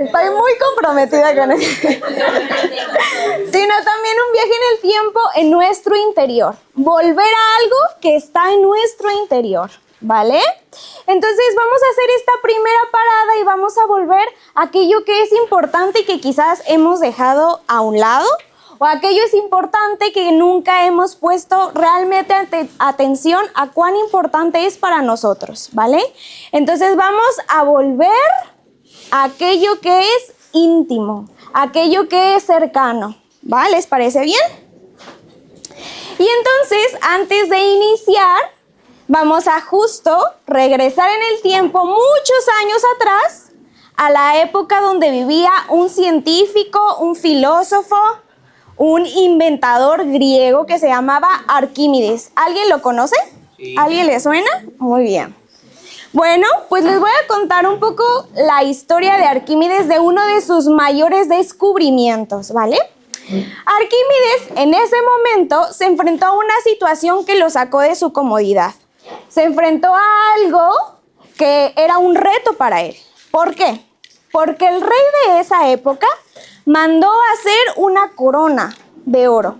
Estoy muy comprometida con eso. Sino también un viaje en el tiempo en nuestro interior. Volver a algo que está en nuestro interior, ¿vale? Entonces vamos a hacer esta primera parada y vamos a volver a aquello que es importante y que quizás hemos dejado a un lado, o aquello es importante que nunca hemos puesto realmente atención a cuán importante es para nosotros, ¿vale? Entonces vamos a volver a aquello que es íntimo, aquello que es cercano, ¿va? ¿Les parece bien? Y entonces, antes de iniciar, vamos a justo regresar en el tiempo muchos años atrás, a la época donde vivía un científico, un filósofo, un inventador griego que se llamaba Arquímedes. ¿Alguien lo conoce? Sí. ¿Alguien le suena? Muy bien. Bueno, pues les voy a contar un poco la historia de Arquímedes, de uno de sus mayores descubrimientos, ¿vale? Arquímedes en ese momento se enfrentó a una situación que lo sacó de su comodidad. Se enfrentó a algo que era un reto para él. ¿Por qué? Porque el rey de esa época mandó a hacer una corona de oro,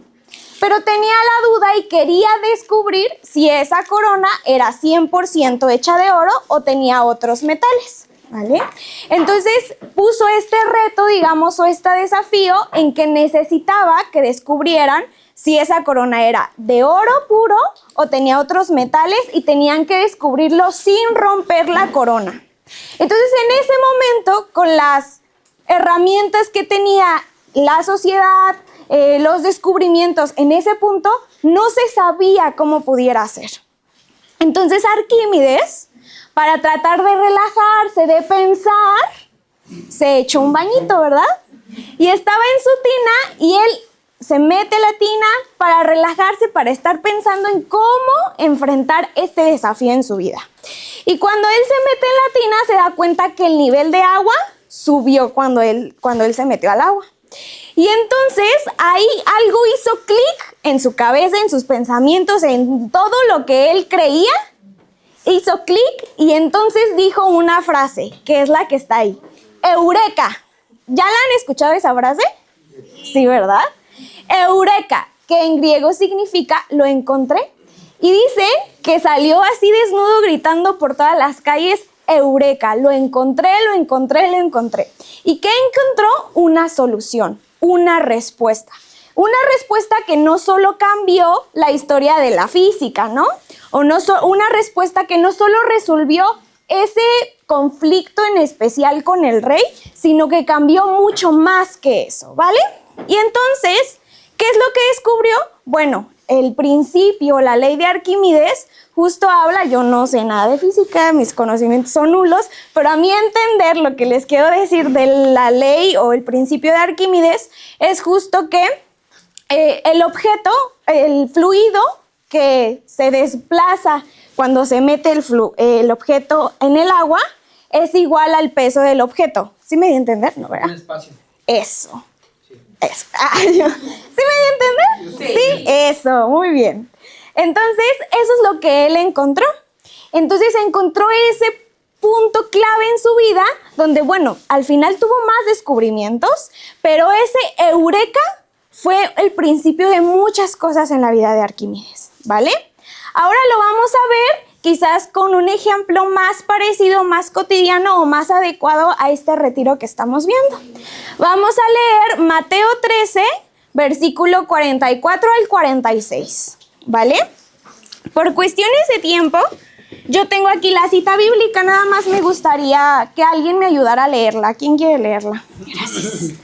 pero tenía la duda y quería descubrir si esa corona era 100% hecha de oro o tenía otros metales, ¿vale? Entonces puso este reto, digamos, o este desafío en que necesitaba que descubrieran si esa corona era de oro puro o tenía otros metales y tenían que descubrirlo sin romper la corona. Entonces, en ese momento, con las herramientas que tenía la sociedad, los descubrimientos en ese punto, no se sabía cómo pudiera ser. Entonces, Arquímedes, para tratar de relajarse, de pensar, se echó un bañito, ¿verdad? Y estaba en su tina y él se mete la tina para relajarse, para estar pensando en cómo enfrentar este desafío en su vida. Y cuando él se mete en la tina, se da cuenta que el nivel de agua subió cuando él se metió al agua. Y entonces ahí algo hizo clic en su cabeza, en sus pensamientos, en todo lo que él creía. Hizo clic y entonces dijo una frase, que es la que está ahí. ¡Eureka! ¿Ya la han escuchado esa frase? Sí, ¿verdad? Eureka, que en griego significa lo encontré. Y dice que salió así desnudo gritando por todas las calles, Eureka, lo encontré, lo encontré, lo encontré. ¿Y qué encontró? Una solución, una respuesta. Una respuesta que no solo cambió la historia de la física, ¿no? Una respuesta que no solo resolvió ese conflicto en especial con el rey, sino que cambió mucho más que eso, ¿vale? Y entonces, ¿qué es lo que descubrió? Bueno, el principio, la ley de Arquímedes, justo habla, yo no sé nada de física, mis conocimientos son nulos, pero a mi entender lo que les quiero decir de la ley o el principio de Arquímedes es justo que el objeto, el fluido que se desplaza cuando se mete el objeto en el agua es igual al peso del objeto. ¿Sí me di a entender? ¿No, verdad? Un espacio. Eso. Eso. ¿Sí me di a entender? Sí, eso, muy bien. Entonces, eso es lo que él encontró. Entonces, encontró ese punto clave en su vida donde, bueno, al final tuvo más descubrimientos, pero ese eureka fue el principio de muchas cosas en la vida de Arquímedes, ¿vale? Ahora lo vamos a ver quizás con un ejemplo más parecido, más cotidiano o más adecuado a este retiro que estamos viendo. Vamos a leer Mateo 13, versículo 44 al 46, ¿vale? Por cuestiones de tiempo, yo tengo aquí la cita bíblica, nada más me gustaría que alguien me ayudara a leerla. ¿Quién quiere leerla? Gracias.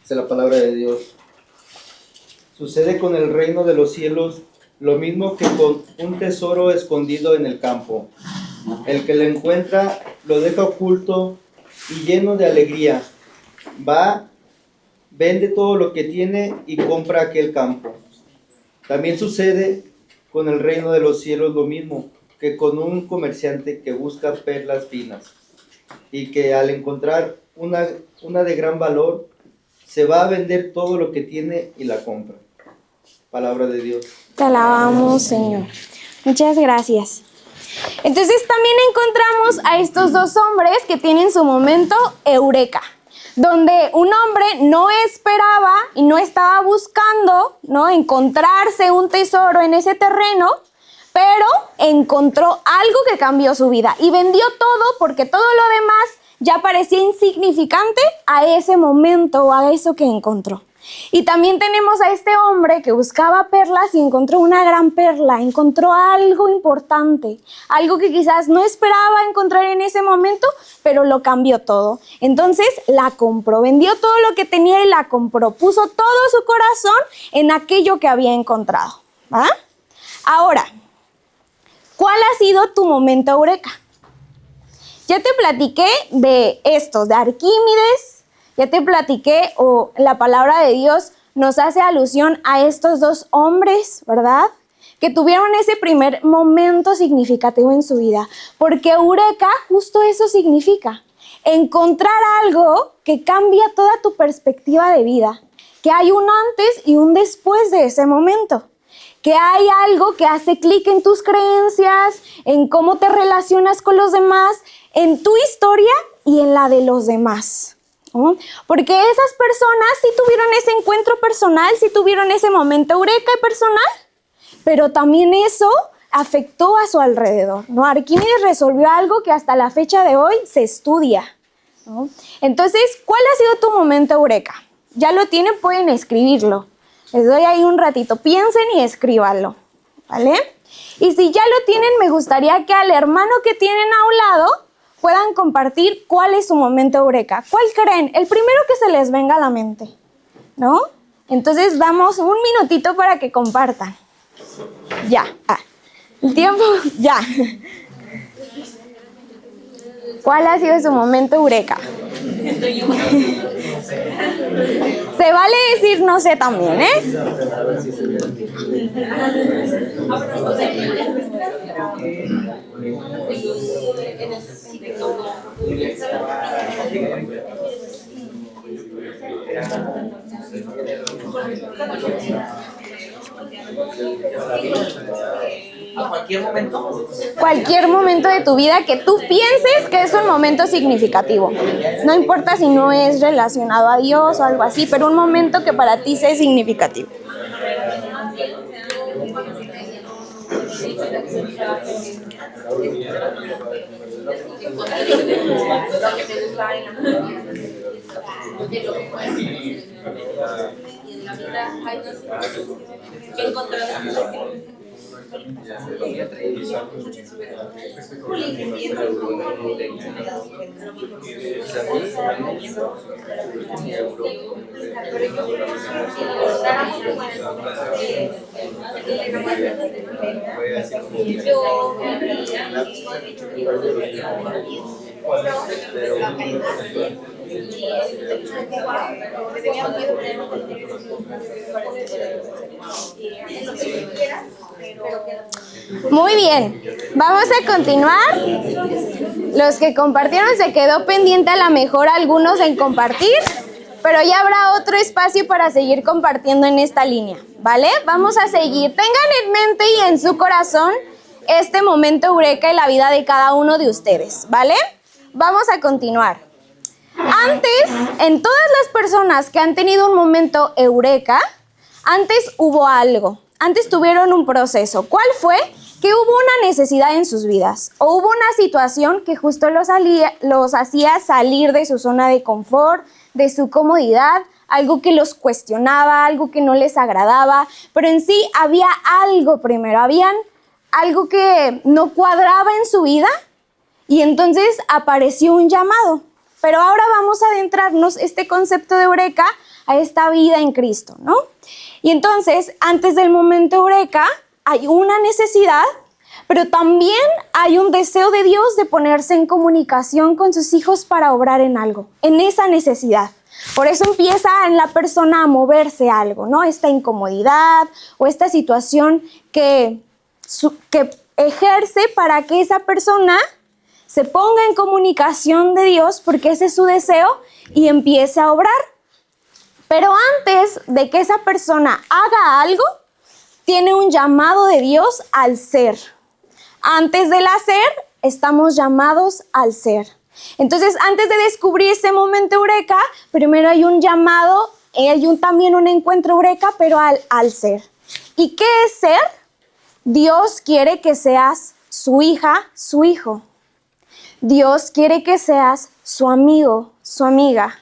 Dice la palabra de Dios. Sucede con el reino de los cielos lo mismo que con un tesoro escondido en el campo. El que lo encuentra lo deja oculto y lleno de alegría. Va, vende todo lo que tiene y compra aquel campo. También sucede con el reino de los cielos lo mismo que con un comerciante que busca perlas finas y que al encontrar una de gran valor se va a vender todo lo que tiene y la compra. Palabra de Dios. Te alabamos, Señor. Muchas gracias. Entonces también encontramos a estos dos hombres que tienen su momento eureka, donde un hombre no esperaba y no estaba buscando, ¿no?, encontrarse un tesoro en ese terreno, pero encontró algo que cambió su vida y vendió todo porque todo lo demás ya parecía insignificante a ese momento o a eso que encontró. Y también tenemos a este hombre que buscaba perlas y encontró una gran perla, encontró algo importante, algo que quizás no esperaba encontrar en ese momento, pero lo cambió todo. Entonces la compró, vendió todo lo que tenía y la compró, puso todo su corazón en aquello que había encontrado. ¿Va? Ahora, ¿cuál ha sido tu momento eureka? Ya te platiqué de estos, de Arquímedes. Ya te platiqué, o la palabra de Dios nos hace alusión a estos dos hombres, ¿verdad?, que tuvieron ese primer momento significativo en su vida. Porque eureka, justo eso significa. Encontrar algo que cambia toda tu perspectiva de vida. Que hay un antes y un después de ese momento. Que hay algo que hace clic en tus creencias, en cómo te relacionas con los demás, en tu historia y en la de los demás. Porque esas personas sí tuvieron ese encuentro personal, sí tuvieron ese momento eureka personal, pero también eso afectó a su alrededor, ¿no? Arquímedes resolvió algo que hasta la fecha de hoy se estudia, ¿no? Entonces, ¿cuál ha sido tu momento eureka? Ya lo tienen, pueden escribirlo. Les doy ahí un ratito, piensen y escríbanlo, ¿vale? Y si ya lo tienen, me gustaría que al hermano que tienen a un lado puedan compartir cuál es su momento eureka. ¿Cuál creen? El primero que se les venga a la mente, ¿no? Entonces damos un minutito para que compartan. Ya. El tiempo, ya. ¿Cuál ha sido su momento eureka? Se vale decir no sé también, ¿eh? ¿A cualquier momento? Cualquier momento de tu vida que tú pienses que es un momento significativo. No importa si no es relacionado a Dios o algo así, pero un momento que para ti sea significativo. Muy bien, vamos a continuar. Los que compartieron se quedó pendiente a lo mejor algunos en compartir, pero ya habrá otro espacio para seguir compartiendo en esta línea, ¿vale? Vamos a seguir. Tengan en mente y en su corazón este momento eureka en la vida de cada uno de ustedes, ¿vale? Vamos a continuar. Antes, en todas las personas que han tenido un momento eureka, antes hubo algo. Antes tuvieron un proceso. ¿Cuál fue? Que hubo una necesidad en sus vidas o hubo una situación que justo los hacía salir de su zona de confort, de su comodidad, algo que los cuestionaba, algo que no les agradaba, pero en sí había algo primero, habían algo que no cuadraba en su vida y entonces apareció un llamado. Pero ahora vamos a adentrarnos este concepto de eureka a esta vida en Cristo, ¿no? Y entonces, antes del momento eureka, hay una necesidad, pero también hay un deseo de Dios de ponerse en comunicación con sus hijos para obrar en algo, en esa necesidad. Por eso empieza en la persona a moverse algo, ¿no? Esta incomodidad o esta situación que ejerce para que esa persona se ponga en comunicación de Dios, porque ese es su deseo, y empiece a obrar. Pero antes de que esa persona haga algo, tiene un llamado de Dios al ser. Antes del hacer, estamos llamados al ser. Entonces, antes de descubrir ese momento eureka, primero hay un llamado, también un encuentro eureka, pero al ser. ¿Y qué es ser? Dios quiere que seas su hija, su hijo. Dios quiere que seas su amigo, su amiga,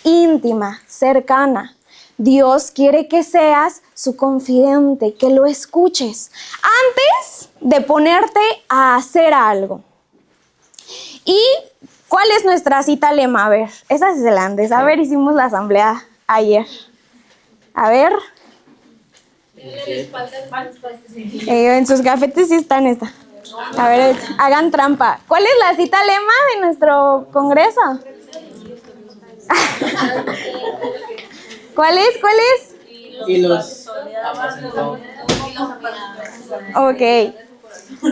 íntima, cercana. Dios quiere que seas su confidente, que lo escuches antes de ponerte a hacer algo. ¿Y cuál es nuestra cita lema? A ver, esa es el antes. A ver, hicimos la asamblea ayer. A ver. En sus gafetes sí están esta. A ver, hagan trampa. ¿Cuál es la cita lema de nuestro congreso? ¿Cuál es? Y los apacentó. Ok,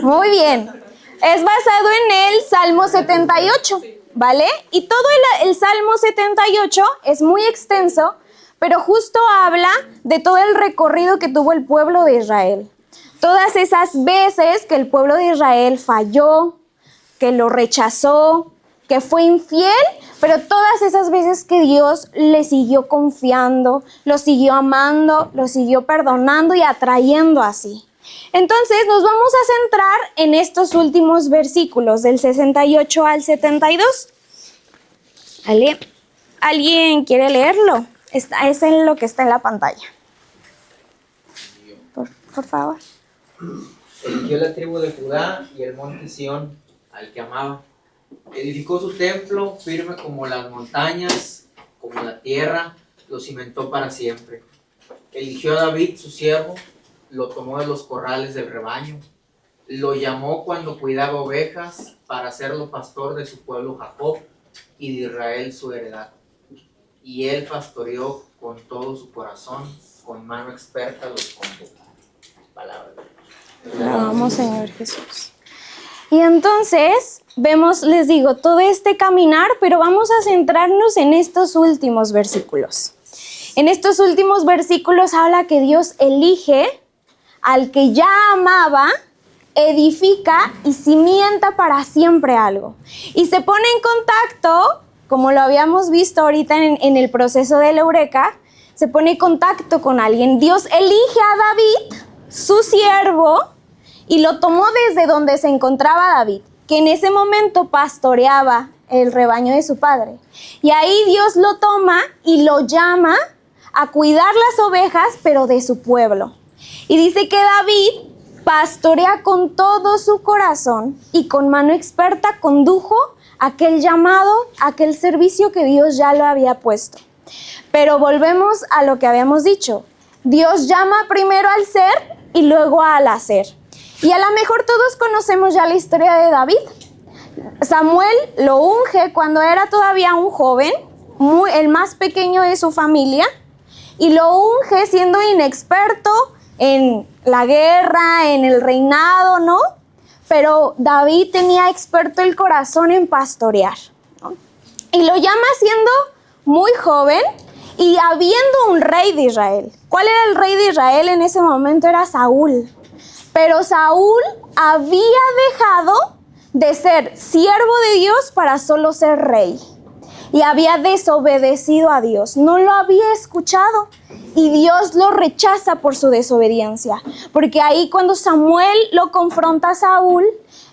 muy bien. Es basado en el Salmo 78, ¿vale? Y todo el Salmo 78 es muy extenso, pero justo habla de todo el recorrido que tuvo el pueblo de Israel. Todas esas veces que el pueblo de Israel falló, que lo rechazó, que fue infiel, pero todas esas veces que Dios le siguió confiando, lo siguió amando, lo siguió perdonando y atrayendo así. Entonces nos vamos a centrar en estos últimos versículos, del 68 al 72. ¿Vale? ¿Alguien quiere leerlo? Es en lo que está en la pantalla. Por favor. Eligió la tribu de Judá y el monte Sión, al que amaba. Edificó su templo firme como las montañas, como la tierra, lo cimentó para siempre. Eligió a David, su siervo, lo tomó de los corrales del rebaño. Lo llamó cuando cuidaba ovejas para hacerlo pastor de su pueblo Jacob y de Israel su heredad. Y él pastoreó con todo su corazón, con mano experta los convocó. Palabra. Alabamos, Señor Jesús. Y entonces vemos, les digo, todo este caminar, pero vamos a centrarnos en estos últimos versículos. En estos últimos versículos habla que Dios elige al que ya amaba, edifica y cimienta para siempre algo. Y se pone en contacto, como lo habíamos visto ahorita en el proceso de la eureka, se pone en contacto con alguien. Dios elige a David, su siervo, y lo tomó desde donde se encontraba David, que en ese momento pastoreaba el rebaño de su padre. Y ahí Dios lo toma y lo llama a cuidar las ovejas, pero de su pueblo. Y dice que David pastorea con todo su corazón y con mano experta condujo aquel llamado, aquel servicio que Dios ya lo había puesto. Pero volvemos a lo que habíamos dicho. Dios llama primero al ser y luego al hacer. Y a lo mejor todos conocemos ya la historia de David. Samuel lo unge cuando era todavía un joven, el más pequeño de su familia, y lo unge siendo inexperto en la guerra, en el reinado, ¿no? Pero David tenía experto el corazón en pastorear, ¿no? Y lo llama siendo muy joven y habiendo un rey de Israel. ¿Cuál era el rey de Israel en ese momento? Era Saúl. Pero Saúl había dejado de ser siervo de Dios para solo ser rey. Y había desobedecido a Dios, no lo había escuchado. Y Dios lo rechaza por su desobediencia. Porque ahí cuando Samuel lo confronta a Saúl,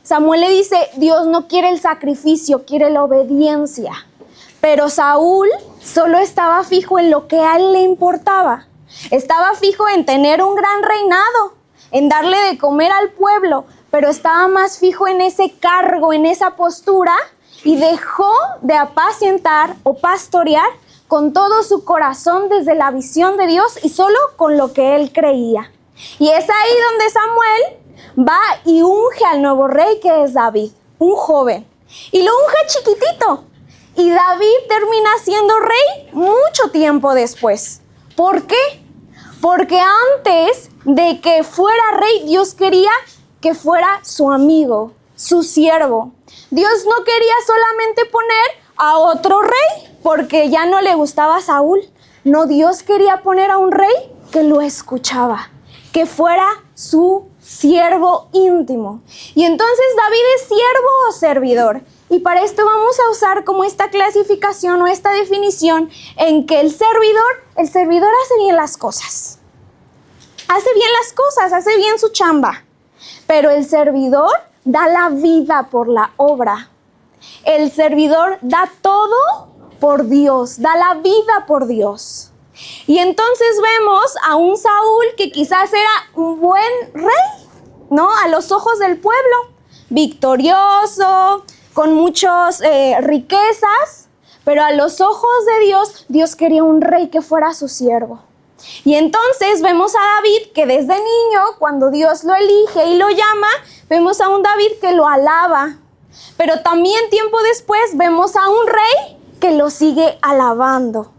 Samuel le dice, Dios no quiere el sacrificio, quiere la obediencia. Pero Saúl solo estaba fijo en lo que a él le importaba. Estaba fijo en tener un gran reinado, en darle de comer al pueblo, pero estaba más fijo en ese cargo, en esa postura, y dejó de apacentar o pastorear con todo su corazón desde la visión de Dios y solo con lo que él creía. Y es ahí donde Samuel va y unge al nuevo rey, que es David, un joven. Y lo unge chiquitito. Y David termina siendo rey mucho tiempo después. ¿Por qué? Porque antes de que fuera rey, Dios quería que fuera su amigo, su siervo. Dios no quería solamente poner a otro rey porque ya no le gustaba a Saúl. No, Dios quería poner a un rey que lo escuchaba, que fuera su siervo íntimo. Y entonces David es siervo o servidor. Y para esto vamos a usar como esta clasificación o esta definición en que el servidor hace bien las cosas. Hace bien las cosas, hace bien su chamba. Pero el servidor da la vida por la obra. El servidor da todo por Dios, da la vida por Dios. Y entonces vemos a un Saúl que quizás era un buen rey, ¿no? A los ojos del pueblo, victorioso, con muchas riquezas, pero a los ojos de Dios, Dios quería un rey que fuera su siervo. Y entonces vemos a David que desde niño, cuando Dios lo elige y lo llama, vemos a un David que lo alaba. Pero también tiempo después vemos a un rey que lo sigue alabando.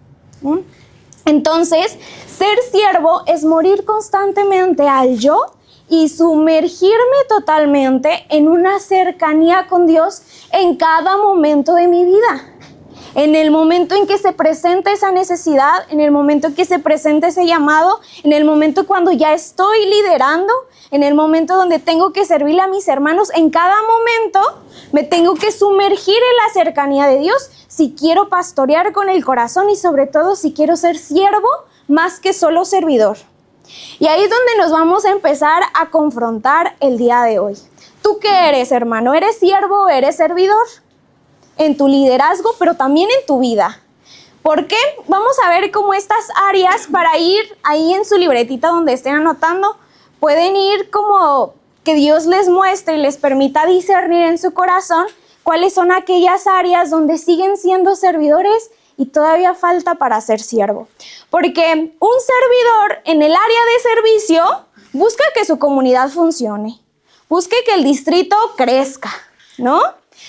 Entonces, ser siervo es morir constantemente al yo y sumergirme totalmente en una cercanía con Dios en cada momento de mi vida. En el momento en que se presenta esa necesidad, en el momento en que se presenta ese llamado, en el momento cuando ya estoy liderando, en el momento donde tengo que servirle a mis hermanos, en cada momento me tengo que sumergir en la cercanía de Dios si quiero pastorear con el corazón y sobre todo si quiero ser siervo más que solo servidor. Y ahí es donde nos vamos a empezar a confrontar el día de hoy. ¿Tú qué eres, hermano? ¿Eres siervo o eres servidor? En tu liderazgo, pero también en tu vida. ¿Por qué? Vamos a ver cómo estas áreas, para ir ahí en su libretita donde estén anotando, pueden ir como que Dios les muestre y les permita discernir en su corazón cuáles son aquellas áreas donde siguen siendo servidores y todavía falta para ser siervo. Porque un servidor en el área de servicio busca que su comunidad funcione, busque que el distrito crezca, ¿no?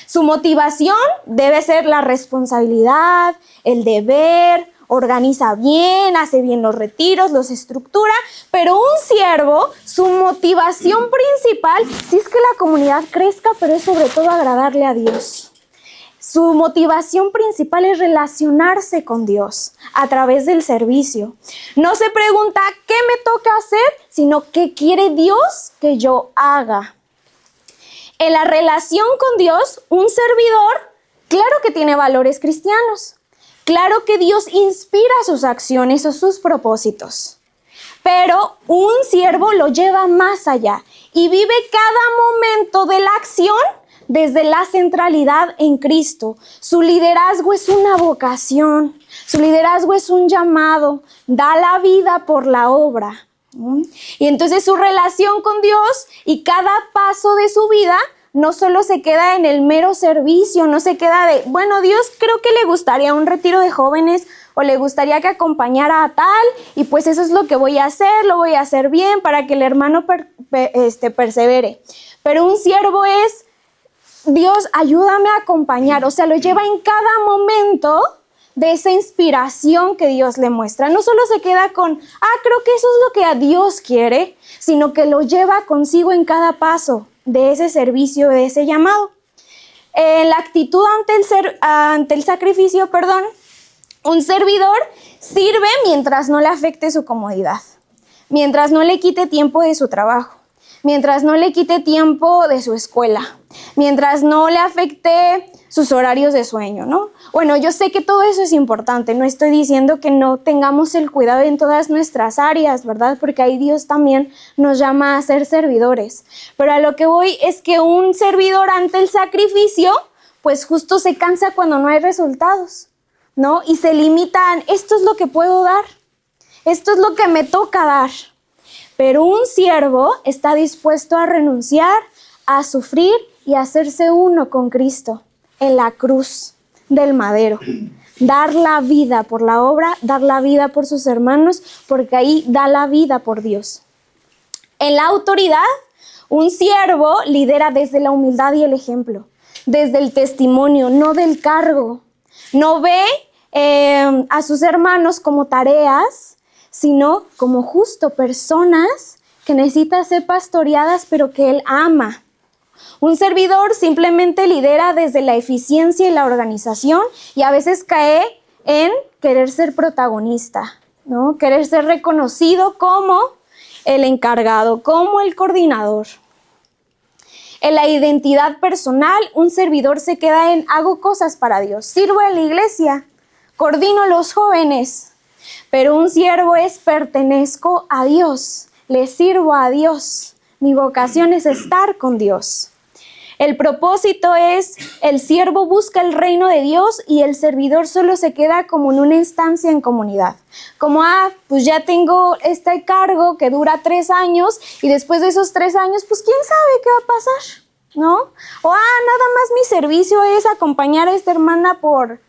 Su motivación debe ser la responsabilidad, el deber, organiza bien, hace bien los retiros, los estructura, pero un siervo, su motivación principal, sí es que la comunidad crezca, pero es sobre todo agradarle a Dios. Su motivación principal es relacionarse con Dios a través del servicio. No se pregunta qué me toca hacer, sino qué quiere Dios que yo haga. En la relación con Dios, un servidor, claro que tiene valores cristianos. Claro que Dios inspira sus acciones o sus propósitos. Pero un siervo lo lleva más allá y vive cada momento de la acción desde la centralidad en Cristo. Su liderazgo es una vocación, su liderazgo es un llamado, da la vida por la obra. Y entonces su relación con Dios y cada paso de su vida no solo se queda en el mero servicio, no se queda de, bueno, Dios creo que le gustaría un retiro de jóvenes o le gustaría que acompañara a tal y pues eso es lo que voy a hacer, lo voy a hacer bien para que el hermano persevere. Pero un siervo es, Dios, ayúdame a acompañar, o sea, lo lleva en cada momento de esa inspiración que Dios le muestra. No solo se queda con, creo que eso es lo que a Dios quiere, sino que lo lleva consigo en cada paso de ese servicio, de ese llamado. La actitud ante el sacrificio, un servidor sirve mientras no le afecte su comodidad, mientras no le quite tiempo de su trabajo, mientras no le quite tiempo de su escuela, mientras no le afecte sus horarios de sueño, ¿no? Bueno, yo sé que todo eso es importante, no estoy diciendo que no tengamos el cuidado en todas nuestras áreas, ¿verdad? Porque ahí Dios también nos llama a ser servidores. Pero a lo que voy es que un servidor ante el sacrificio, pues justo se cansa cuando no hay resultados, ¿no? Y se limitan, esto es lo que puedo dar, esto es lo que me toca dar. Pero un siervo está dispuesto a renunciar, a sufrir y a hacerse uno con Cristo en la cruz del madero. Dar la vida por la obra, dar la vida por sus hermanos, porque ahí da la vida por Dios. En la autoridad, un siervo lidera desde la humildad y el ejemplo, desde el testimonio, no del cargo. No ve a sus hermanos como tareas, sino como justo personas que necesitan ser pastoreadas, pero que él ama. Un servidor simplemente lidera desde la eficiencia y la organización y a veces cae en querer ser protagonista, ¿no? Querer ser reconocido como el encargado, como el coordinador. En la identidad personal, un servidor se queda en hago cosas para Dios, sirvo en la iglesia, coordino a los jóvenes, pero un siervo es pertenezco a Dios, le sirvo a Dios, mi vocación es estar con Dios. El propósito es, el siervo busca el reino de Dios y el servidor solo se queda como en una instancia en comunidad. Como, pues ya tengo este cargo que dura 3 años y después de esos 3 años, pues quién sabe qué va a pasar, ¿no? O, nada más mi servicio es acompañar a esta hermana por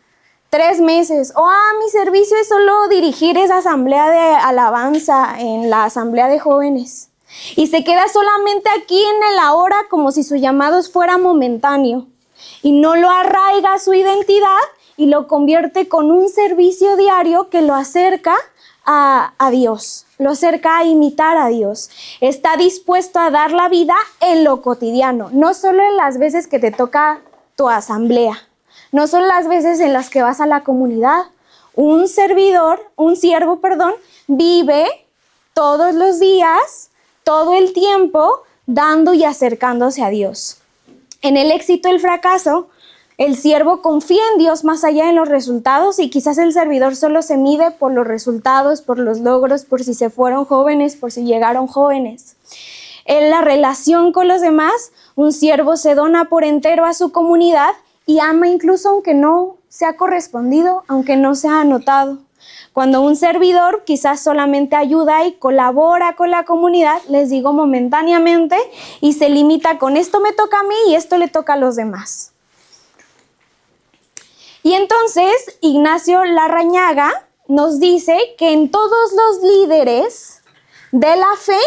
3 meses. O, mi servicio es solo dirigir esa asamblea de alabanza en la asamblea de jóvenes. Y se queda solamente aquí en el ahora como si su llamado fuera momentáneo. Y no lo arraiga a su identidad y lo convierte con un servicio diario que lo acerca a Dios, lo acerca a imitar a Dios. Está dispuesto a dar la vida en lo cotidiano, no solo en las veces que te toca tu asamblea, no solo las veces en las que vas a la comunidad. Un siervo, vive todos los días, todo el tiempo, dando y acercándose a Dios. En el éxito y el fracaso, el siervo confía en Dios más allá de los resultados y quizás el servidor solo se mide por los resultados, por los logros, por si se fueron jóvenes, por si llegaron jóvenes. En la relación con los demás, un siervo se dona por entero a su comunidad y ama incluso aunque no sea correspondido, aunque no sea anotado. Cuando un servidor quizás solamente ayuda y colabora con la comunidad, les digo momentáneamente, y se limita con esto me toca a mí y esto le toca a los demás. Y entonces Ignacio Larrañaga nos dice que en todos los líderes de la fe,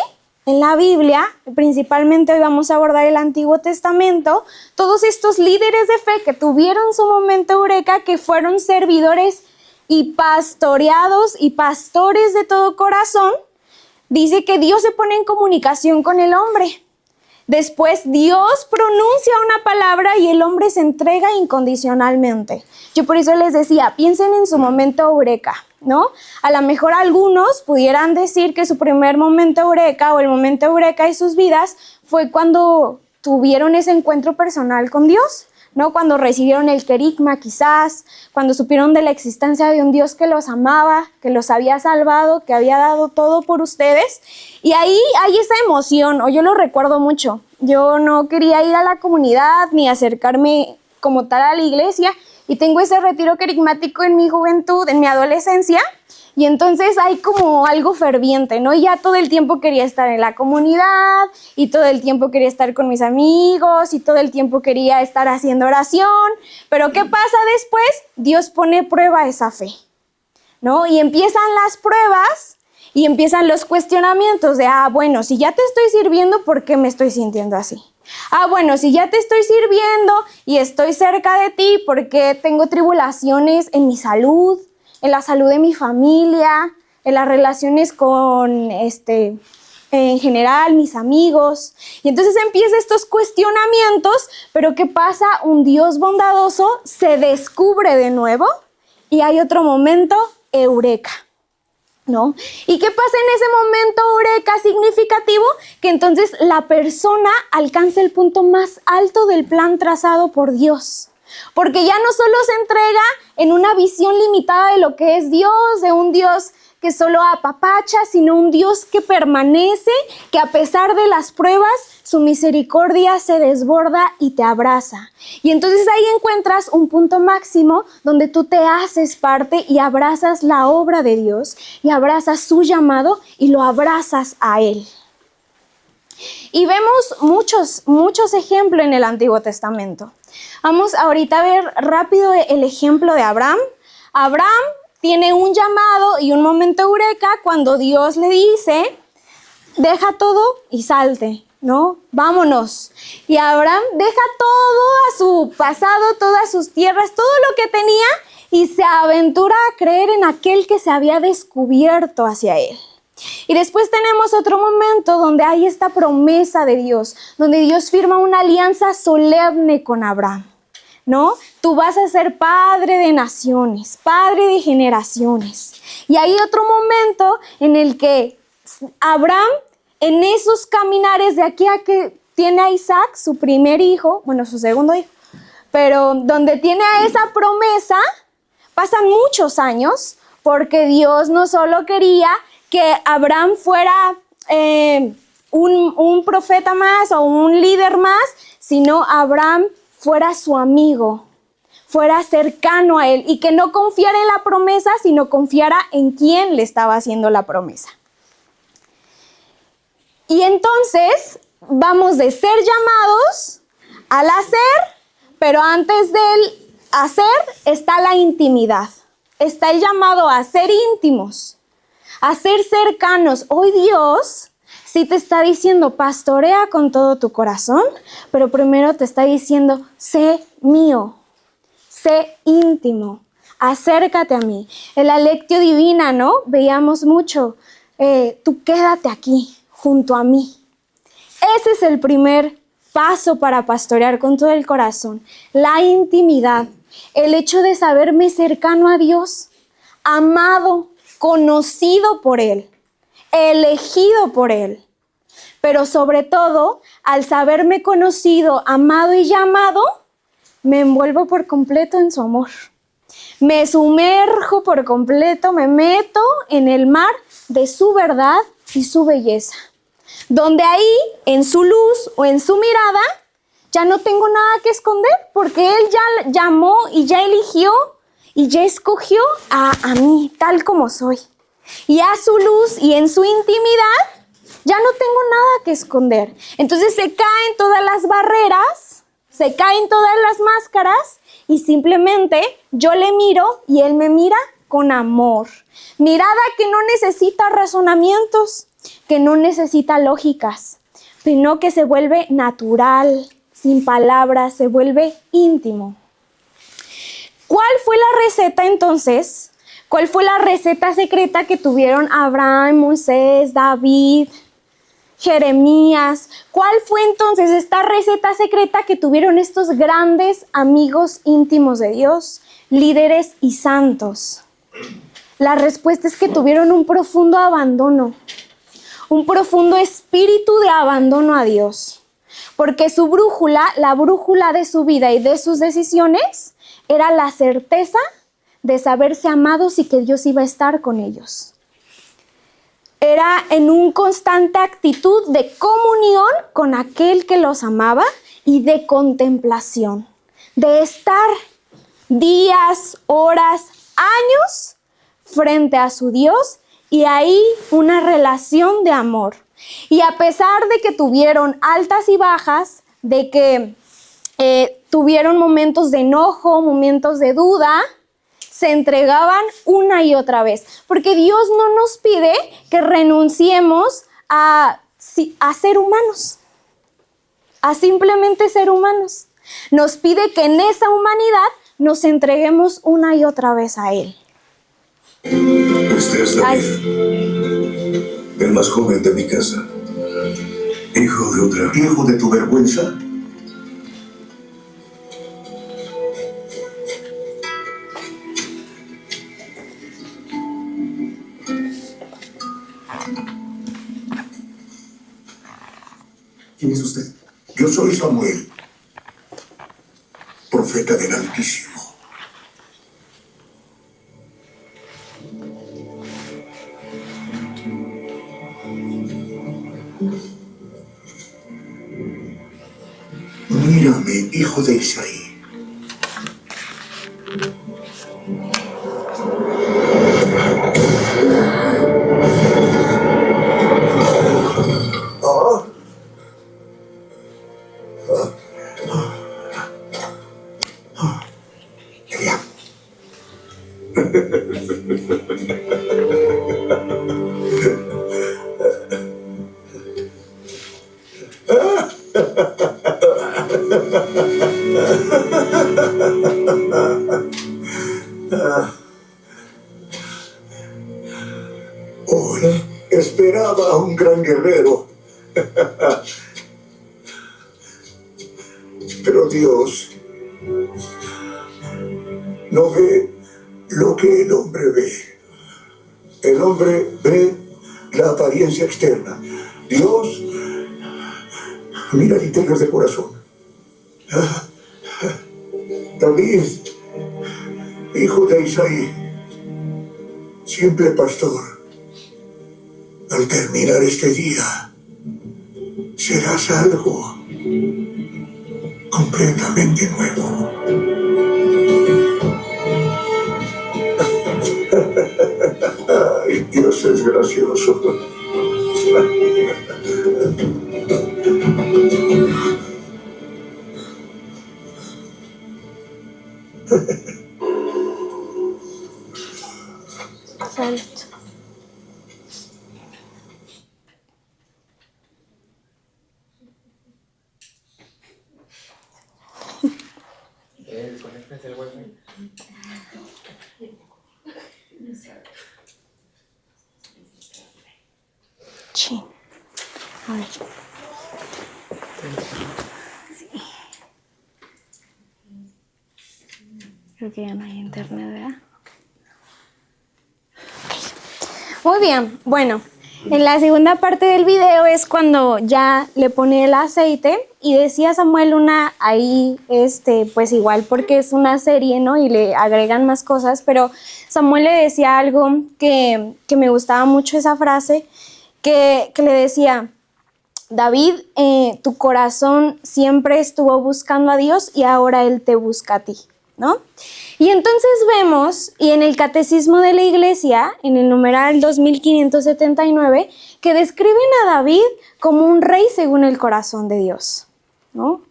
en la Biblia, principalmente hoy vamos a abordar el Antiguo Testamento, todos estos líderes de fe que tuvieron su momento eureka, que fueron servidores y pastoreados y pastores de todo corazón, dice que Dios se pone en comunicación con el hombre. Después Dios pronuncia una palabra y el hombre se entrega incondicionalmente. Yo por eso les decía, piensen en su momento eureka, ¿no? A lo mejor algunos pudieran decir que su primer momento eureka o el momento eureka de sus vidas fue cuando tuvieron ese encuentro personal con Dios, ¿no? Cuando recibieron el querigma quizás, cuando supieron de la existencia de un Dios que los amaba, que los había salvado, que había dado todo por ustedes. Y ahí hay esa emoción, o yo lo recuerdo mucho. Yo no quería ir a la comunidad ni acercarme como tal a la iglesia y tengo ese retiro querigmático en mi juventud, en mi adolescencia. Y entonces hay como algo ferviente, ¿no? Y ya todo el tiempo quería estar en la comunidad, y todo el tiempo quería estar con mis amigos, y todo el tiempo quería estar haciendo oración. Pero ¿qué pasa después? Dios pone prueba esa fe, ¿no? Y empiezan las pruebas, y empiezan los cuestionamientos de, bueno, si ya te estoy sirviendo, ¿por qué me estoy sintiendo así? Bueno, si ya te estoy sirviendo y estoy cerca de ti, ¿por qué tengo tribulaciones en mi salud? En la salud de mi familia, en las relaciones con, en general, mis amigos. Y entonces empiezan estos cuestionamientos, pero ¿qué pasa? Un Dios bondadoso se descubre de nuevo y hay otro momento, eureka, ¿no? ¿Y qué pasa en ese momento eureka significativo? Que entonces la persona alcanza el punto más alto del plan trazado por Dios. Porque ya no solo se entrega en una visión limitada de lo que es Dios, de un Dios que solo apapacha, sino un Dios que permanece, que a pesar de las pruebas, su misericordia se desborda y te abraza. Y entonces ahí encuentras un punto máximo donde tú te haces parte y abrazas la obra de Dios, y abrazas su llamado y lo abrazas a Él. Y vemos muchos ejemplos en el Antiguo Testamento. Vamos ahorita a ver rápido el ejemplo de Abraham. Abraham tiene un llamado y un momento eureka cuando Dios le dice, deja todo y salte, ¿no? Vámonos. Y Abraham deja todo a su pasado, todas sus tierras, todo lo que tenía y se aventura a creer en aquel que se había descubierto hacia él. Y después tenemos otro momento donde hay esta promesa de Dios, donde Dios firma una alianza solemne con Abraham, ¿no? Tú vas a ser padre de naciones, padre de generaciones. Y hay otro momento en el que Abraham en esos caminares de aquí a que tiene a Isaac, su primer hijo, bueno, su segundo hijo, pero donde tiene a esa promesa, pasan muchos años, porque Dios no solo quería que Abraham fuera un profeta más o un líder más, sino Abraham fuera su amigo, fuera cercano a él y que no confiara en la promesa, sino confiara en quien le estaba haciendo la promesa. Y entonces vamos de ser llamados al hacer, pero antes del hacer está la intimidad. Está el llamado a ser íntimos, a ser cercanos. Hoy Dios sí te está diciendo, pastorea con todo tu corazón, pero primero te está diciendo, sé mío, sé íntimo, acércate a mí. En la Lectio Divina, ¿no? Veíamos mucho, tú quédate aquí, junto a mí. Ese es el primer paso para pastorear con todo el corazón, la intimidad, el hecho de saberme cercano a Dios, amado, conocido por Él, elegido por Él. Pero sobre todo, al saberme conocido, amado y llamado, me envuelvo por completo en su amor. Me sumerjo por completo, me meto en el mar de su verdad y su belleza. Donde ahí, en su luz o en su mirada, ya no tengo nada que esconder, porque Él ya llamó y ya eligió y ya escogió a mí, tal como soy. Y a su luz y en su intimidad, ya no tengo nada que esconder. Entonces se caen todas las barreras, se caen todas las máscaras y simplemente yo le miro y Él me mira con amor. Mirada que no necesita razonamientos, que no necesita lógicas, sino que se vuelve natural, sin palabras, se vuelve íntimo. ¿Cuál fue la receta entonces? ¿Cuál fue la receta secreta que tuvieron Abraham, Moisés, David, Jeremías? ¿Cuál fue entonces esta receta secreta que tuvieron estos grandes amigos íntimos de Dios, líderes y santos? La respuesta es que tuvieron un profundo abandono, un profundo espíritu de abandono a Dios, porque su brújula, la brújula de su vida y de sus decisiones, era la certeza de saberse amados y que Dios iba a estar con ellos. Era en una constante actitud de comunión con aquel que los amaba y de contemplación, de estar días, horas, años frente a su Dios y ahí una relación de amor. Y a pesar de que tuvieron altas y bajas, de que tuvieron momentos de enojo, momentos de duda, se entregaban una y otra vez. Porque Dios no nos pide que renunciemos a ser humanos, a simplemente ser humanos. Nos pide que en esa humanidad nos entreguemos una y otra vez a Él. Este es David, el más joven de mi casa, hijo de otra. ¿Hijo de tu vergüenza? ¿Quién es usted? Yo soy Samuel, profeta del Altísimo. Mírame, hijo de Isaí. Hoy esperaba a un gran guerrero, pero Dios no ve lo que el hombre ve. El hombre ve la apariencia externa, Dios mira el interior del corazón. David, hijo de Isaí, simple pastor, al terminar este día, serás algo completamente nuevo. Ay, Dios es gracioso. Salud. Conéctense el wifi. Sí. A ver. Sí. Creo que ya no hay internet, ¿verdad? Muy bien, bueno, en la segunda parte del video es cuando ya le pone el aceite y decía Samuel ahí, pues igual porque es una serie, ¿no? Y le agregan más cosas, pero Samuel le decía algo que me gustaba mucho esa frase, que le decía, David, tu corazón siempre estuvo buscando a Dios y ahora Él te busca a ti, ¿no? Y entonces vemos, y en el Catecismo de la Iglesia, en el numeral 2579, que describen a David como un rey según el corazón de Dios, ¿no?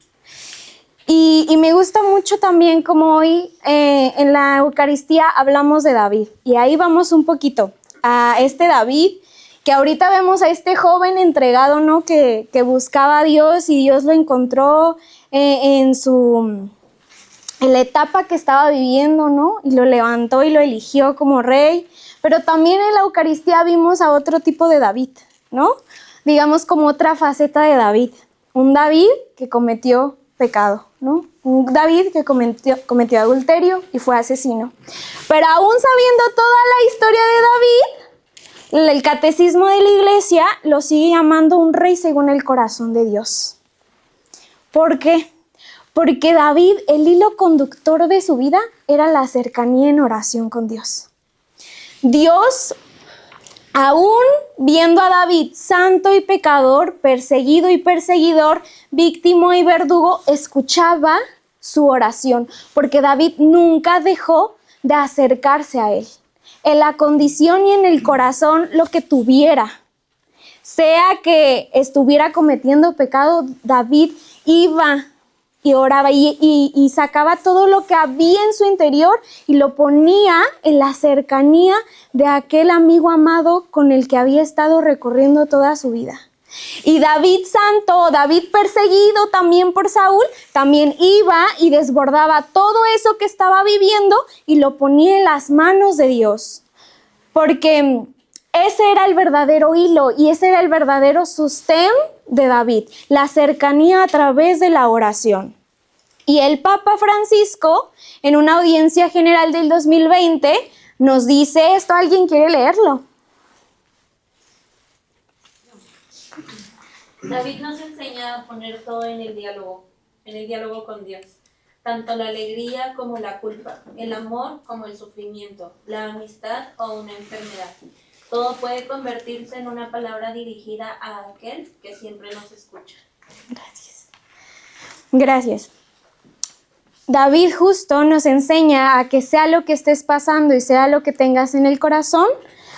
Y me gusta mucho también como hoy en la Eucaristía hablamos de David, y ahí vamos un poquito a este David, que ahorita vemos a este joven entregado, ¿no? Que buscaba a Dios y Dios lo encontró en la etapa que estaba viviendo, ¿no? Y lo levantó y lo eligió como rey. Pero también en la Eucaristía vimos a otro tipo de David, ¿no? Digamos como otra faceta de David. Un David que cometió pecado, ¿no? Un David que cometió adulterio y fue asesino. Pero aún sabiendo toda la historia de David, el Catecismo de la Iglesia lo sigue llamando un rey según el corazón de Dios. ¿Por qué? Porque David, el hilo conductor de su vida era la cercanía en oración con Dios. Dios, aún viendo a David santo y pecador, perseguido y perseguidor, víctima y verdugo, escuchaba su oración, porque David nunca dejó de acercarse a él. En la condición y en el corazón, lo que tuviera, sea que estuviera cometiendo pecado, David iba y oraba y sacaba todo lo que había en su interior y lo ponía en la cercanía de aquel amigo amado con el que había estado recorriendo toda su vida. Y David santo, David perseguido también por Saúl, también iba y desbordaba todo eso que estaba viviendo y lo ponía en las manos de Dios. Porque ese era el verdadero hilo y ese era el verdadero sostén de David, la cercanía a través de la oración. Y el Papa Francisco, en una audiencia general del 2020, nos dice esto. ¿Alguien quiere leerlo? David nos enseña a poner todo en el diálogo con Dios, tanto la alegría como la culpa, el amor como el sufrimiento, la amistad o una enfermedad. Todo puede convertirse en una palabra dirigida a aquel que siempre nos escucha. Gracias. David justo nos enseña a que sea lo que estés pasando y sea lo que tengas en el corazón,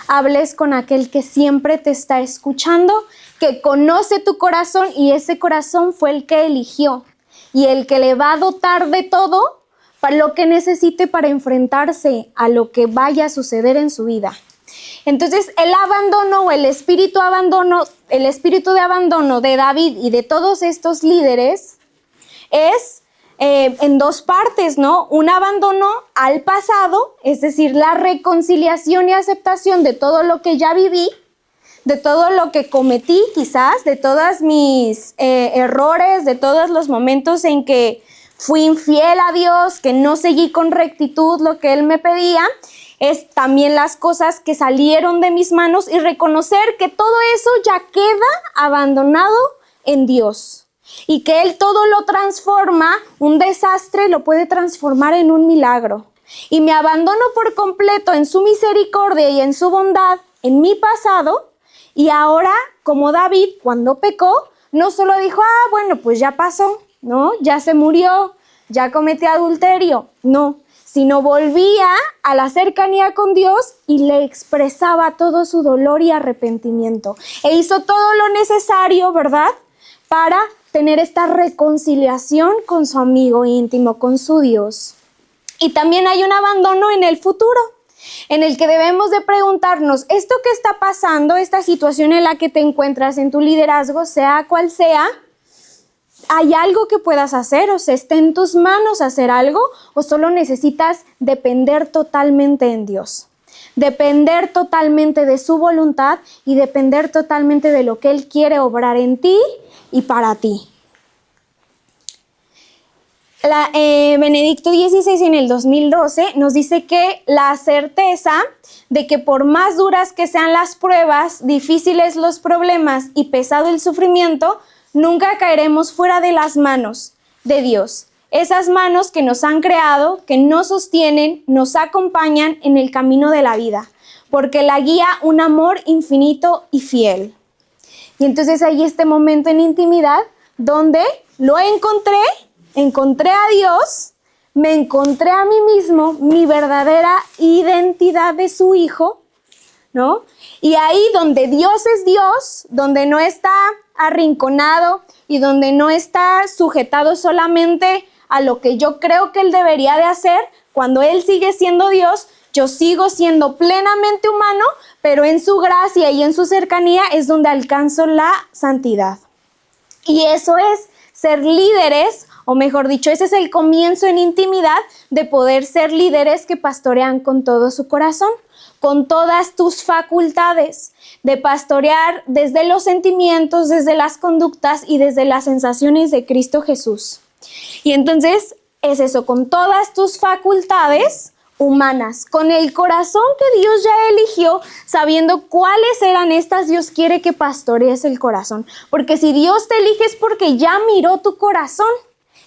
hables con aquel que siempre te está escuchando, que conoce tu corazón y ese corazón fue el que eligió y el que le va a dotar de todo para lo que necesite para enfrentarse a lo que vaya a suceder en su vida. Entonces el abandono o el espíritu de abandono de David y de todos estos líderes es en dos partes, ¿no? Un abandono al pasado, es decir, la reconciliación y aceptación de todo lo que ya viví, de todo lo que cometí quizás, de todos mis errores, de todos los momentos en que fui infiel a Dios, que no seguí con rectitud lo que Él me pedía. es también las cosas que salieron de mis manos y reconocer que todo eso ya queda abandonado en Dios y que Él todo lo transforma, un desastre lo puede transformar en un milagro. Y me abandono por completo en su misericordia y en su bondad en mi pasado, y ahora, como David, cuando pecó, no solo dijo, bueno, pues ya pasó, ¿no? Ya se murió, ya cometí adulterio, no, sino volvía a la cercanía con Dios y le expresaba todo su dolor y arrepentimiento. E hizo todo lo necesario, ¿verdad?, para tener esta reconciliación con su amigo íntimo, con su Dios. Y también hay un abandono en el futuro, en el que debemos de preguntarnos, esto que está pasando, esta situación en la que te encuentras en tu liderazgo, sea cual sea, ¿hay algo que puedas hacer? O sea, ¿está en tus manos hacer algo? ¿O solo necesitas depender totalmente en Dios? Depender totalmente de su voluntad y depender totalmente de lo que Él quiere obrar en ti y para ti. Benedicto XVI en el 2012 nos dice que la certeza de que por más duras que sean las pruebas, difíciles los problemas y pesado el sufrimiento, nunca caeremos fuera de las manos de Dios. Esas manos que nos han creado, que nos sostienen, nos acompañan en el camino de la vida, porque la guía un amor infinito y fiel. Y entonces hay este momento en intimidad donde lo encontré a Dios, me encontré a mí mismo, mi verdadera identidad de su hijo, ¿no? Y ahí donde Dios es Dios, donde no está arrinconado y donde no está sujetado solamente a lo que yo creo que Él debería de hacer, cuando Él sigue siendo Dios, yo sigo siendo plenamente humano, pero en su gracia y en su cercanía es donde alcanzo la santidad. Y eso es ser líderes, o mejor dicho, ese es el comienzo en intimidad de poder ser líderes que pastorean con todo su corazón, con todas tus facultades, de pastorear desde los sentimientos, desde las conductas y desde las sensaciones de Cristo Jesús. Y entonces es eso, con todas tus facultades humanas, con el corazón que Dios ya eligió, sabiendo cuáles eran estas, Dios quiere que pastorees el corazón. Porque si Dios te elige es porque ya miró tu corazón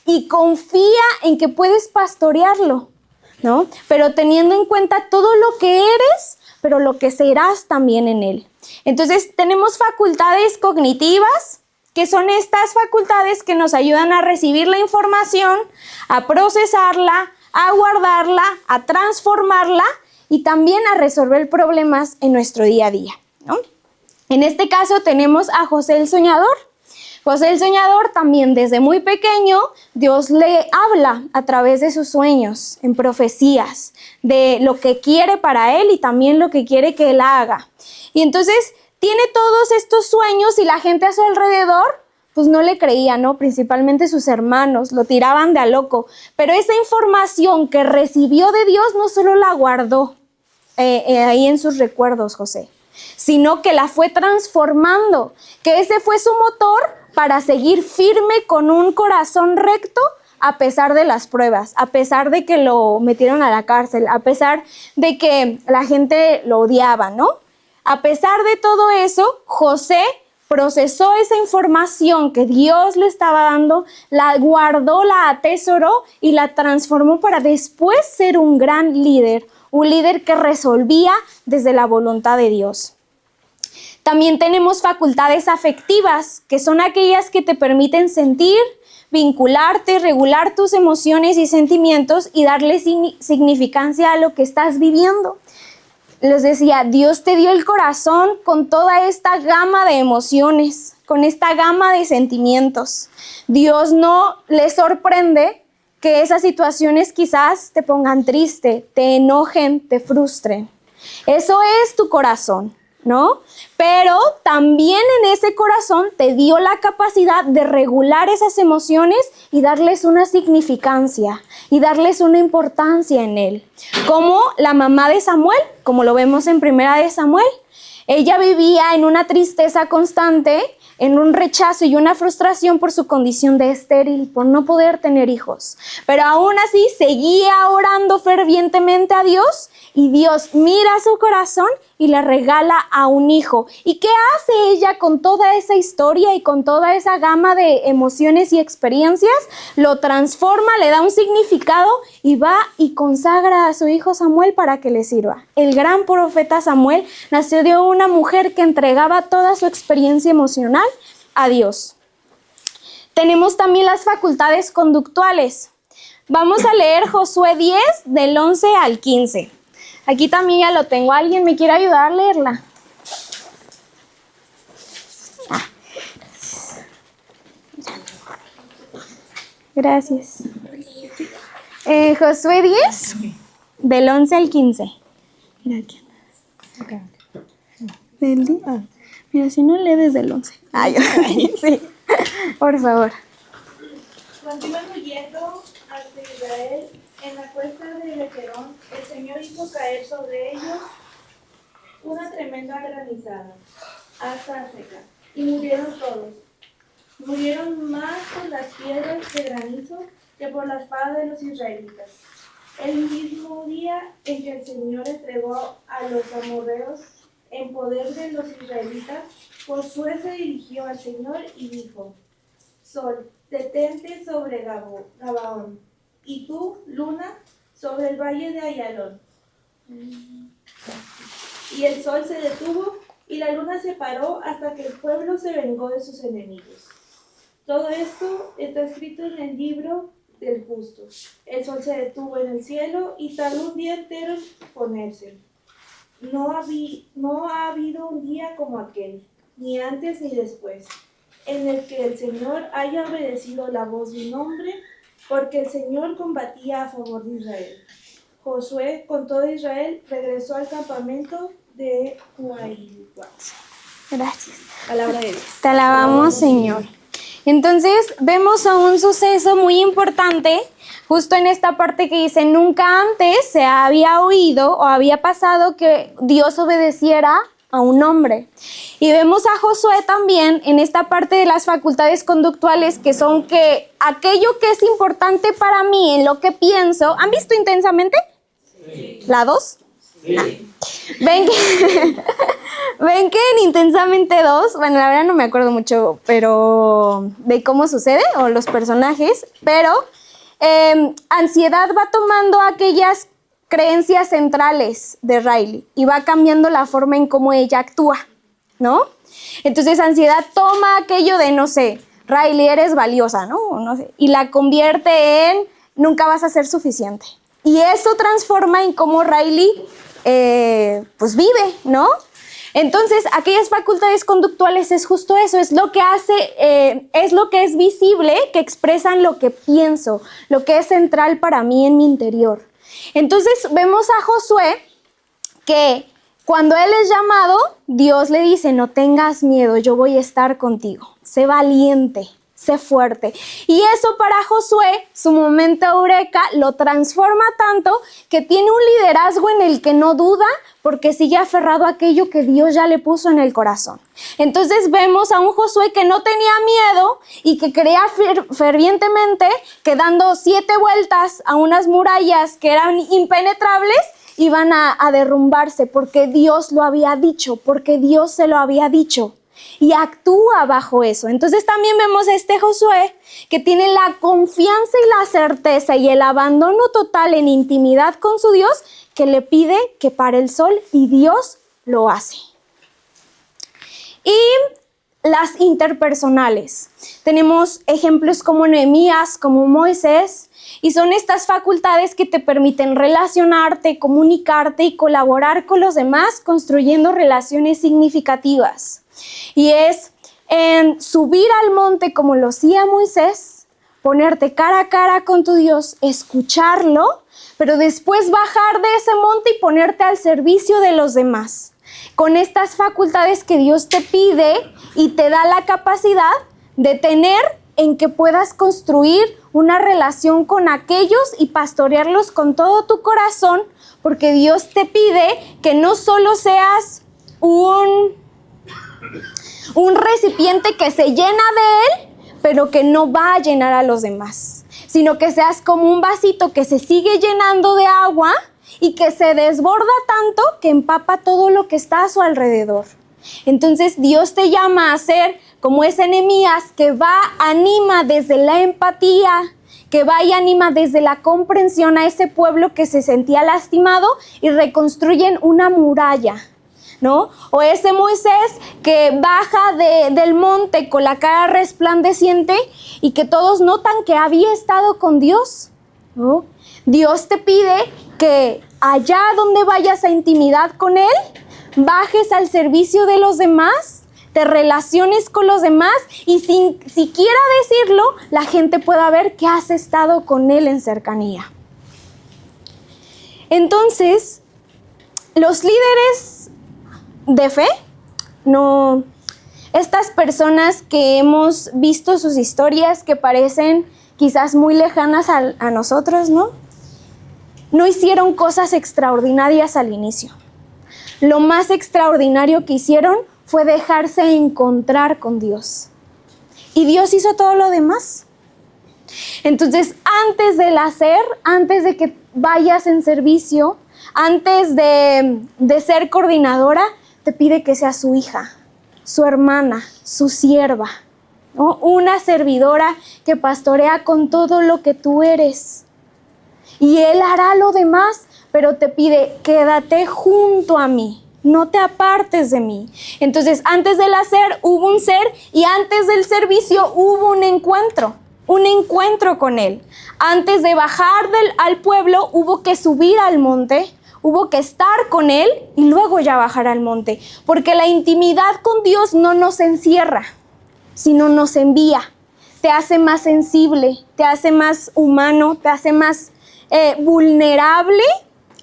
y confía en que puedes pastorearlo, ¿no? Pero teniendo en cuenta todo lo que eres, pero lo que serás también en Él. Entonces tenemos facultades cognitivas, que son estas facultades que nos ayudan a recibir la información, a procesarla, a guardarla, a transformarla y también a resolver problemas en nuestro día a día, ¿no? En este caso tenemos a José el Soñador. José el Soñador también desde muy pequeño Dios le habla a través de sus sueños, en profecías, de lo que quiere para él y también lo que quiere que él haga. Y entonces tiene todos estos sueños y la gente a su alrededor pues no le creía, ¿no? Principalmente sus hermanos, lo tiraban de a loco. Pero esa información que recibió de Dios no solo la guardó ahí en sus recuerdos, José, sino que la fue transformando, que ese fue su motor para seguir firme con un corazón recto a pesar de las pruebas, a pesar de que lo metieron a la cárcel, a pesar de que la gente lo odiaba, ¿no? A pesar de todo eso, José procesó esa información que Dios le estaba dando, la guardó, la atesoró y la transformó para después ser un gran líder, un líder que resolvía desde la voluntad de Dios. También tenemos facultades afectivas, que son aquellas que te permiten sentir, vincularte, regular tus emociones y sentimientos y darle significancia a lo que estás viviendo. Les decía, Dios te dio el corazón con toda esta gama de emociones, con esta gama de sentimientos. Dios no le sorprende que esas situaciones quizás te pongan triste, te enojen, te frustren. Eso es tu corazón, ¿no? Pero también en ese corazón te dio la capacidad de regular esas emociones y darles una significancia y darles una importancia en él. Como la mamá de Samuel, como lo vemos en Primera de Samuel. Ella vivía en una tristeza constante, en un rechazo y una frustración por su condición de estéril, por no poder tener hijos. Pero aún así seguía orando fervientemente a Dios y Dios mira su corazón y le regala a un hijo. ¿Y qué hace ella con toda esa historia y con toda esa gama de emociones y experiencias? Lo transforma, le da un significado y va y consagra a su hijo Samuel para que le sirva. El gran profeta Samuel nació de una mujer que entregaba toda su experiencia emocional a Dios. Tenemos también las facultades conductuales. Vamos a leer Josué 10 del 11 al 15. Aquí también ya lo tengo. ¿Alguien me quiere ayudar a leerla? Gracias. Josué 10 del 11 al 15. Mira aquí. ¿Del 10? Mira, si no lee desde el 11. Ay, sí. Por favor. Cuando iban huyendo hacia Israel, en la cuesta de Bejerón, el Señor hizo caer sobre ellos una tremenda granizada, hasta seca, y murieron todos. Murieron más por las piedras de granizo que por la espada de los israelitas. El mismo día en que el Señor entregó a los amorreos en poder de los israelitas, Josué se dirigió al Señor y dijo: Sol, detente sobre Gabaón, y tú, luna, sobre el valle de Ayalón. Y el sol se detuvo y la luna se paró hasta que el pueblo se vengó de sus enemigos. Todo esto está escrito en el libro del justo. El sol se detuvo en el cielo y tardó un día entero en ponerse. No ha habido un día como aquel, ni antes ni después, en el que el Señor haya obedecido la voz de un hombre, porque el Señor combatía a favor de Israel. Josué, con todo Israel, regresó al campamento de Huai. Gracias. Palabra de Dios. Te alabamos, Señor. Entonces vemos a un suceso muy importante justo en esta parte que dice: nunca antes se había oído o había pasado que Dios obedeciera a un hombre. Y vemos a Josué también en esta parte de las facultades conductuales, que son que aquello que es importante para mí, en lo que pienso. ¿Han visto Intensamente? Sí. ¿La 2? Sí. ¿Ven que en Intensamente 2, bueno, la verdad no me acuerdo mucho, pero de cómo sucede o los personajes, pero Ansiedad va tomando aquellas creencias centrales de Riley y va cambiando la forma en cómo ella actúa, ¿no? Entonces Ansiedad toma aquello de, no sé, Riley, eres valiosa, ¿no? No sé, y la convierte en nunca vas a ser suficiente. Y eso transforma en cómo Riley pues vive, ¿no? Entonces, aquellas facultades conductuales es justo eso, es lo que hace, es lo que es visible, que expresan lo que pienso, lo que es central para mí en mi interior. Entonces, vemos a Josué que cuando él es llamado, Dios le dice: no tengas miedo, yo voy a estar contigo, sé valiente, sé fuerte. Y eso para Josué, su momento eureka, lo transforma tanto que tiene un liderazgo en el que no duda, porque sigue aferrado a aquello que Dios ya le puso en el corazón. Entonces vemos a un Josué que no tenía miedo y que creía fervientemente que dando 7 vueltas a unas murallas que eran impenetrables, iban a derrumbarse, porque Dios lo había dicho, porque Dios se lo había dicho. Y actúa bajo eso. Entonces también vemos a este Josué que tiene la confianza y la certeza y el abandono total en intimidad con su Dios, que le pide que pare el sol, y Dios lo hace. Y las interpersonales. Tenemos ejemplos como Nehemías, como Moisés, y son estas facultades que te permiten relacionarte, comunicarte y colaborar con los demás, construyendo relaciones significativas. Y es en subir al monte como lo hacía Moisés, ponerte cara a cara con tu Dios, escucharlo, pero después bajar de ese monte y ponerte al servicio de los demás. Con estas facultades que Dios te pide y te da la capacidad de tener, en que puedas construir una relación con aquellos y pastorearlos con todo tu corazón, porque Dios te pide que no solo seas Un recipiente que se llena de Él, pero que no va a llenar a los demás, sino que seas como un vasito que se sigue llenando de agua y que se desborda tanto que empapa todo lo que está a su alrededor. Entonces Dios te llama a ser como ese Nehemías que va, anima desde la empatía, que va y anima desde la comprensión a ese pueblo que se sentía lastimado y reconstruyen una muralla, ¿no? O ese Moisés que baja del monte con la cara resplandeciente y que todos notan que había estado con Dios, ¿no? Dios te pide que allá donde vayas a intimidad con Él, bajes al servicio de los demás, te relaciones con los demás y sin siquiera decirlo, la gente pueda ver que has estado con Él en cercanía. Entonces, los líderes de fe, no, estas personas que hemos visto sus historias que parecen quizás muy lejanas a nosotros, ¿no? No hicieron cosas extraordinarias al inicio. Lo más extraordinario que hicieron fue dejarse encontrar con Dios. Y Dios hizo todo lo demás. Entonces, antes del hacer, antes de que vayas en servicio, antes de ser coordinadora, te pide que seas su hija, su hermana, su sierva, ¿no? Una servidora que pastorea con todo lo que tú eres. Y Él hará lo demás, pero te pide, quédate junto a mí. No te apartes de mí. Entonces, antes del hacer hubo un ser y antes del servicio hubo un encuentro con Él. Antes de bajar al pueblo hubo que subir al monte, hubo que estar con Él y luego ya bajar al monte. Porque la intimidad con Dios no nos encierra, sino nos envía. Te hace más sensible, te hace más humano, te hace más vulnerable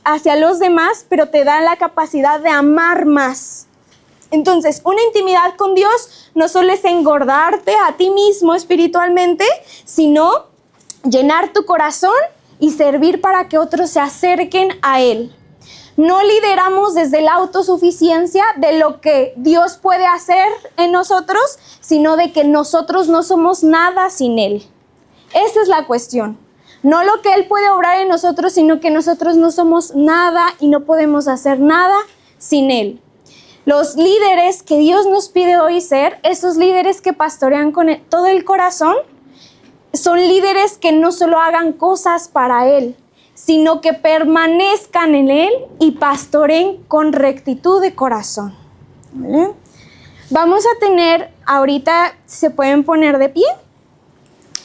hacia los demás, pero te da la capacidad de amar más. Entonces, una intimidad con Dios no solo es engordarte a ti mismo espiritualmente, sino llenar tu corazón y servir para que otros se acerquen a Él. No lideramos desde la autosuficiencia de lo que Dios puede hacer en nosotros, sino de que nosotros no somos nada sin Él. Esa es la cuestión. No lo que Él puede obrar en nosotros, sino que nosotros no somos nada y no podemos hacer nada sin Él. Los líderes que Dios nos pide hoy ser, esos líderes que pastorean con todo el corazón, son líderes que no solo hagan cosas para Él, sino que permanezcan en Él y pastoreen con rectitud de corazón. ¿Vale? Vamos a tener, ahorita se pueden poner de pie.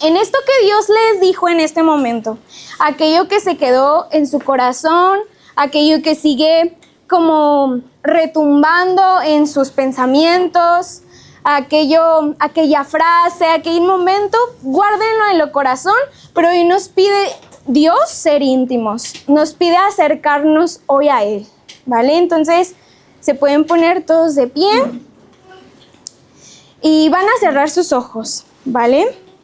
En esto que Dios les dijo en este momento, aquello que se quedó en su corazón, aquello que sigue como retumbando en sus pensamientos, aquella frase, aquel momento, guárdenlo en el corazón, pero hoy nos pide Dios ser íntimos, nos pide acercarnos hoy a Él, ¿vale? Entonces, se pueden poner todos de pie y van a cerrar sus ojos, ¿vale?